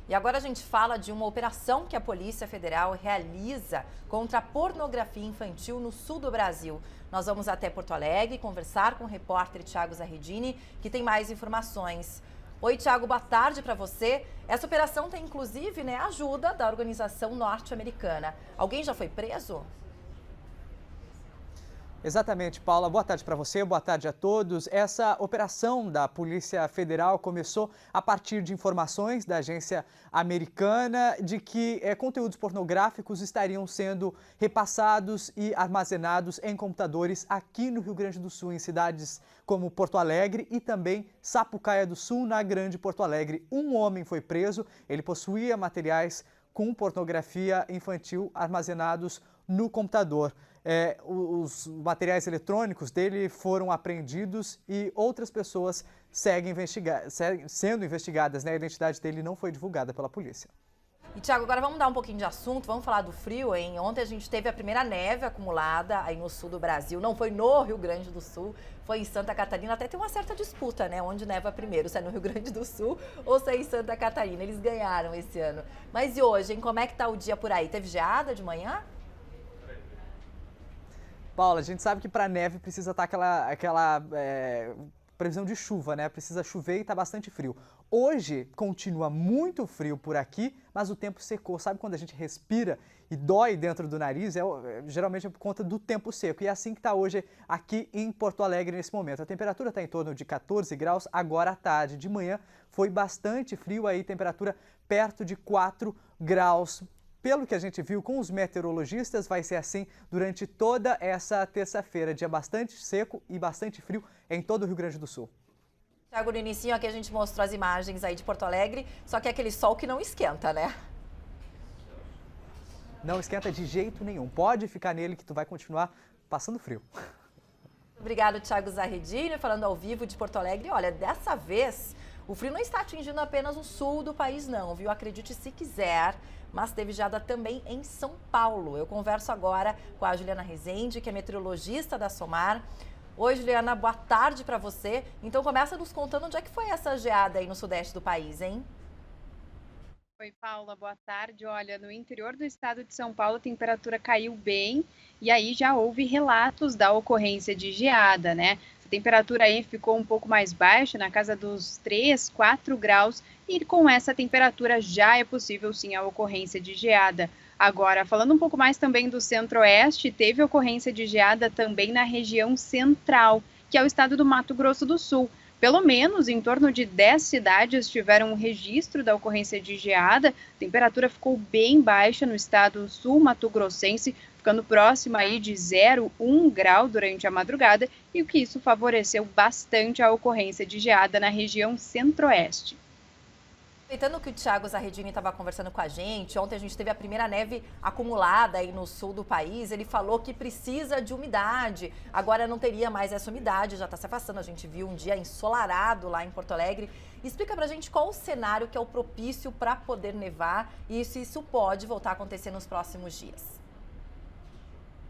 E agora a gente fala de uma operação que a Polícia Federal realiza contra a pornografia infantil no sul do Brasil. Nós vamos até Porto Alegre conversar com o repórter Thiago Zarredini, que tem mais informações. Oi, Thiago, boa tarde para você. Essa operação tem, inclusive, ajuda da organização norte-americana. Alguém já foi preso? Exatamente, Paula. Boa tarde para você, boa tarde a todos. Essa operação da Polícia Federal começou a partir de informações da agência americana de que conteúdos pornográficos estariam sendo repassados e armazenados em computadores aqui no Rio Grande do Sul, em cidades como Porto Alegre e também Sapucaia do Sul, na Grande Porto Alegre. Um homem foi preso, ele possuía materiais com pornografia infantil armazenados no computador. Os materiais eletrônicos dele foram apreendidos e outras pessoas seguem sendo investigadas. A identidade dele não foi divulgada pela polícia. E, Thiago, agora vamos dar um pouquinho de assunto, vamos falar do frio, hein? Ontem a gente teve a primeira neve acumulada aí no sul do Brasil. Não foi no Rio Grande do Sul, foi em Santa Catarina. Até tem uma certa disputa, onde neva primeiro, se é no Rio Grande do Sul ou se é em Santa Catarina. Eles ganharam esse ano. Mas e hoje, hein? Como é que tá o dia por aí? Teve geada de manhã? Paula, a gente sabe que para neve precisa estar aquela previsão de chuva, Precisa chover e está bastante frio. Hoje continua muito frio por aqui, mas o tempo secou. Sabe quando a gente respira e dói dentro do nariz? Geralmente é por conta do tempo seco. E é assim que está hoje aqui em Porto Alegre nesse momento. A temperatura está em torno de 14 graus agora à tarde. De manhã foi bastante frio, aí temperatura perto de 4 graus. Pelo que a gente viu com os meteorologistas, vai ser assim durante toda essa terça-feira. Dia bastante seco e bastante frio em todo o Rio Grande do Sul. Thiago, no início aqui a gente mostrou as imagens aí de Porto Alegre, só que é aquele sol que não esquenta, Não esquenta de jeito nenhum. Pode ficar nele que tu vai continuar passando frio. Obrigado, Thiago Zarredini, falando ao vivo de Porto Alegre. Olha, dessa vez o frio não está atingindo apenas o sul do país não, viu? Acredite se quiser, mas teve geada também em São Paulo. Eu converso agora com a Juliana Rezende, que é meteorologista da SOMAR. Oi, Juliana, boa tarde para você. Então começa nos contando onde é que foi essa geada aí no sudeste do país, hein? Oi, Paula, boa tarde. Olha, no interior do estado de São Paulo a temperatura caiu bem e aí já houve relatos da ocorrência de geada, A temperatura aí ficou um pouco mais baixa, na casa dos 3, 4 graus, e com essa temperatura já é possível sim a ocorrência de geada. Agora, falando um pouco mais também do centro-oeste, teve ocorrência de geada também na região central, que é o estado do Mato Grosso do Sul. Pelo menos em torno de 10 cidades tiveram um registro da ocorrência de geada. A temperatura ficou bem baixa no estado sul-mato-grossense, ficando próxima aí de 0, 1 grau durante a madrugada, e o que isso favoreceu bastante a ocorrência de geada na região centro-oeste. Aproveitando que o Thiago Zarredini estava conversando com a gente, ontem a gente teve a primeira neve acumulada aí no sul do país. Ele falou que precisa de umidade. Agora não teria mais essa umidade, já está se afastando. A gente viu um dia ensolarado lá em Porto Alegre. Explica pra gente qual o cenário que é o propício para poder nevar e se isso pode voltar a acontecer nos próximos dias.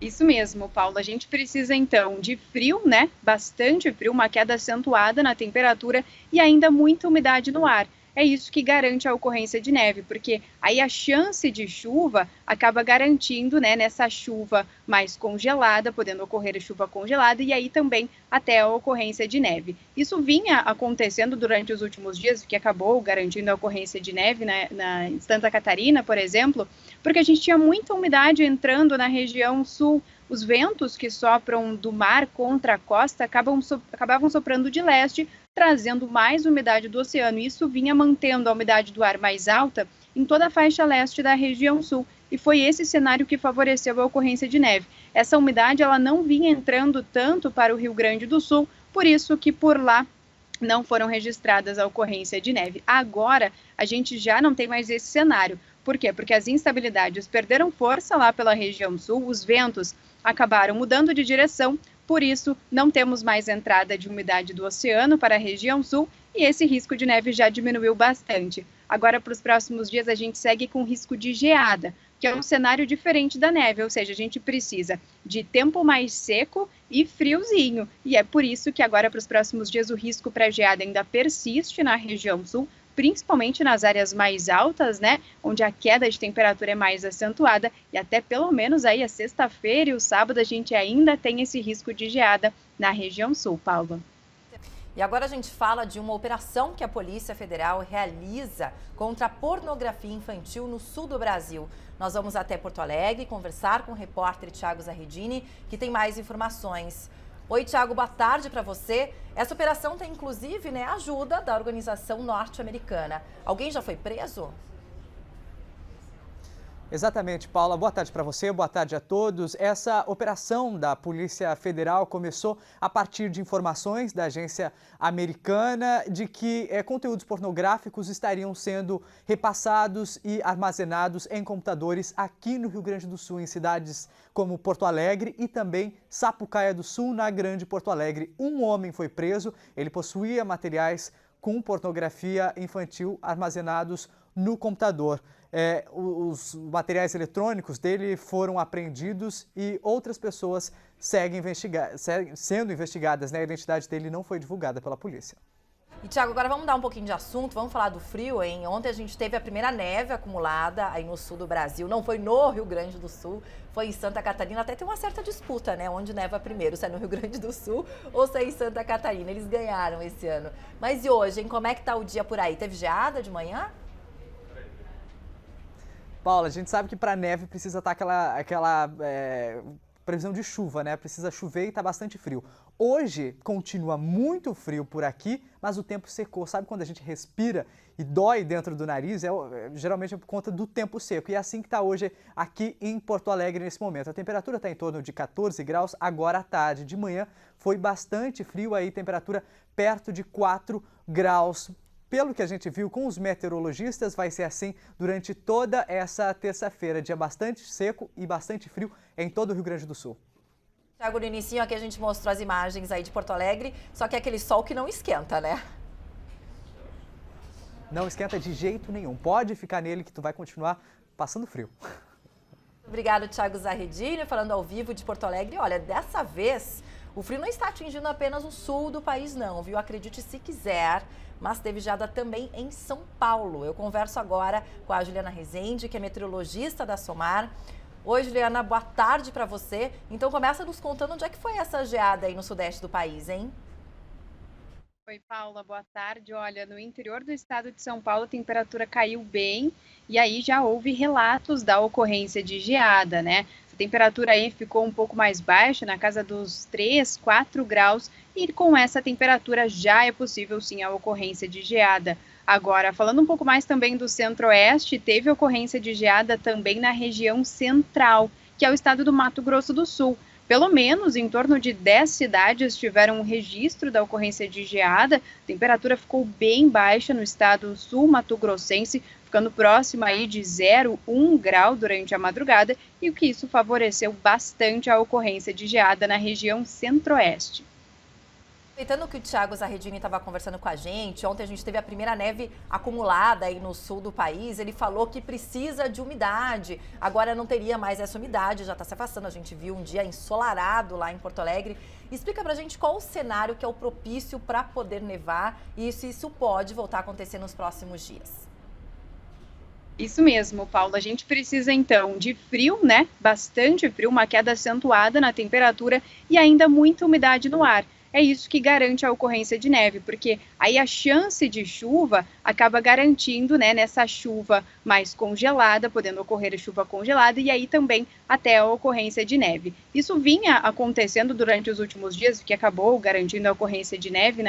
Isso mesmo, Paula. A gente precisa então de frio, Bastante frio, uma queda acentuada na temperatura e ainda muita umidade no ar. É isso que garante a ocorrência de neve, porque aí a chance de chuva acaba garantindo, nessa chuva mais congelada, podendo ocorrer a chuva congelada e aí também até a ocorrência de neve. Isso vinha acontecendo durante os últimos dias, que acabou garantindo a ocorrência de neve na Santa Catarina, por exemplo, porque a gente tinha muita umidade entrando na região sul. Os ventos que sopram do mar contra a costa acabavam soprando de leste, trazendo mais umidade do oceano. Isso vinha mantendo a umidade do ar mais alta em toda a faixa leste da região sul. E foi esse cenário que favoreceu a ocorrência de neve. Essa umidade ela não vinha entrando tanto para o Rio Grande do Sul, por isso que por lá não foram registradas a ocorrência de neve. Agora, a gente já não tem mais esse cenário. Por quê? Porque as instabilidades perderam força lá pela região sul, os ventos acabaram mudando de direção, por isso não temos mais entrada de umidade do oceano para a região sul e esse risco de neve já diminuiu bastante. Agora, para os próximos dias, a gente segue com risco de geada, que é um cenário diferente da neve, ou seja, a gente precisa de tempo mais seco e friozinho. E é por isso que agora, para os próximos dias, o risco para geada ainda persiste na região sul, principalmente nas áreas mais altas, né, onde a queda de temperatura é mais acentuada, e até pelo menos aí a sexta-feira e o sábado a gente ainda tem esse risco de geada na região sul, Paula. E agora a gente fala de uma operação que a Polícia Federal realiza contra a pornografia infantil no sul do Brasil. Nós vamos até Porto Alegre conversar com o repórter Thiago Zahedini, que tem mais informações. Oi, Thiago, boa tarde para você. Essa operação tem, inclusive, ajuda da organização norte-americana. Alguém já foi preso? Exatamente, Paula. Boa tarde para você, boa tarde a todos. Essa operação da Polícia Federal começou a partir de informações da agência americana de que conteúdos pornográficos estariam sendo repassados e armazenados em computadores aqui no Rio Grande do Sul, em cidades como Porto Alegre e também Sapucaia do Sul, na Grande Porto Alegre. Um homem foi preso, ele possuía materiais com pornografia infantil armazenados no computador. Os materiais eletrônicos dele foram apreendidos e outras pessoas seguem sendo investigadas. A identidade dele não foi divulgada pela polícia. E, Thiago, agora vamos mudar um pouquinho de assunto, vamos falar do frio, hein? Ontem a gente teve a primeira neve acumulada aí no sul do Brasil. Não foi no Rio Grande do Sul, foi em Santa Catarina. Até tem uma certa disputa, onde neva primeiro, se é no Rio Grande do Sul ou se é em Santa Catarina. Eles ganharam esse ano. Mas e hoje, hein? Como é que tá o dia por aí? Teve geada de manhã? Paula, a gente sabe que para neve precisa estar aquela previsão de chuva, Precisa chover e está bastante frio. Hoje continua muito frio por aqui, mas o tempo secou. Sabe quando a gente respira e dói dentro do nariz? Geralmente é por conta do tempo seco. E é assim que está hoje aqui em Porto Alegre nesse momento. A temperatura está em torno de 14 graus agora à tarde. De manhã foi bastante frio aí, temperatura perto de 4 graus. Pelo que a gente viu com os meteorologistas, vai ser assim durante toda essa terça-feira. Dia bastante seco e bastante frio em todo o Rio Grande do Sul. Thiago, no início aqui a gente mostrou as imagens aí de Porto Alegre, só que é aquele sol que não esquenta, Não esquenta de jeito nenhum. Pode ficar nele que tu vai continuar passando frio. Obrigado, Thiago Zahedini, falando ao vivo de Porto Alegre. Olha, dessa vez o frio não está atingindo apenas o sul do país, não, viu? Acredite se quiser, mas teve geada também em São Paulo. Eu converso agora com a Juliana Rezende, que é meteorologista da SOMAR. Oi, Juliana, boa tarde para você. Então começa nos contando onde é que foi essa geada aí no sudeste do país, hein? Oi, Paula, boa tarde. Olha, no interior do estado de São Paulo a temperatura caiu bem e aí já houve relatos da ocorrência de geada, A temperatura aí ficou um pouco mais baixa, na casa dos 3, 4 graus, e com essa temperatura já é possível sim a ocorrência de geada. Agora, falando um pouco mais também do centro-oeste, teve ocorrência de geada também na região central, que é o estado do Mato Grosso do Sul. Pelo menos em torno de 10 cidades tiveram um registro da ocorrência de geada. A temperatura ficou bem baixa no estado sul-mato-grossense, ficando próxima aí de 0,1 grau durante a madrugada, e o que isso favoreceu bastante a ocorrência de geada na região centro-oeste. Aproveitando que o Thiago Zahedini estava conversando com a gente, ontem a gente teve a primeira neve acumulada aí no sul do país. Ele falou que precisa de umidade. Agora não teria mais essa umidade, já está se afastando. A gente viu um dia ensolarado lá em Porto Alegre. Explica pra gente qual o cenário que é o propício para poder nevar e se isso pode voltar a acontecer nos próximos dias. Isso mesmo, Paula. A gente precisa então de frio, Bastante frio, uma queda acentuada na temperatura e ainda muita umidade no ar. É isso que garante a ocorrência de neve, porque aí a chance de chuva acaba garantindo, nessa chuva mais congelada, podendo ocorrer a chuva congelada e aí também até a ocorrência de neve. Isso vinha acontecendo durante os últimos dias, que acabou garantindo a ocorrência de neve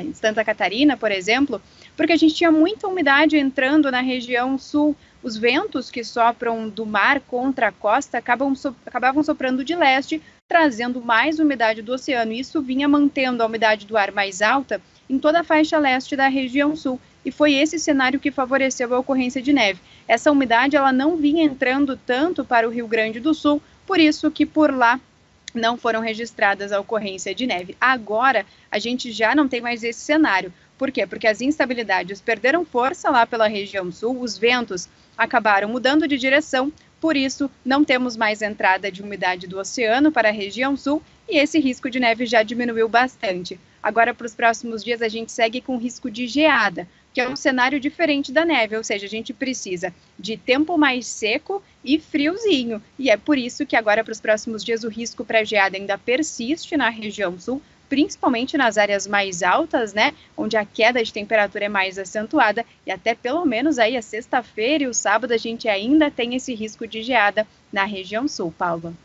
em Santa Catarina, por exemplo, porque a gente tinha muita umidade entrando na região sul. Os ventos que sopram do mar contra a costa acabavam soprando de leste, trazendo mais umidade do oceano. Isso vinha mantendo a umidade do ar mais alta em toda a faixa leste da região sul. E foi esse cenário que favoreceu a ocorrência de neve. Essa umidade ela não vinha entrando tanto para o Rio Grande do Sul, por isso que por lá não foram registradas a ocorrência de neve. Agora, a gente já não tem mais esse cenário. Por quê? Porque as instabilidades perderam força lá pela região sul, os ventos acabaram mudando de direção, por isso não temos mais entrada de umidade do oceano para a região sul e esse risco de neve já diminuiu bastante. Agora, para os próximos dias, a gente segue com risco de geada, que é um cenário diferente da neve, ou seja, a gente precisa de tempo mais seco e friozinho. E é por isso que agora, para os próximos dias, o risco para geada ainda persiste na região sul, principalmente nas áreas mais altas, né, onde a queda de temperatura é mais acentuada, e até pelo menos aí a sexta-feira e o sábado a gente ainda tem esse risco de geada na região sul, Paulo.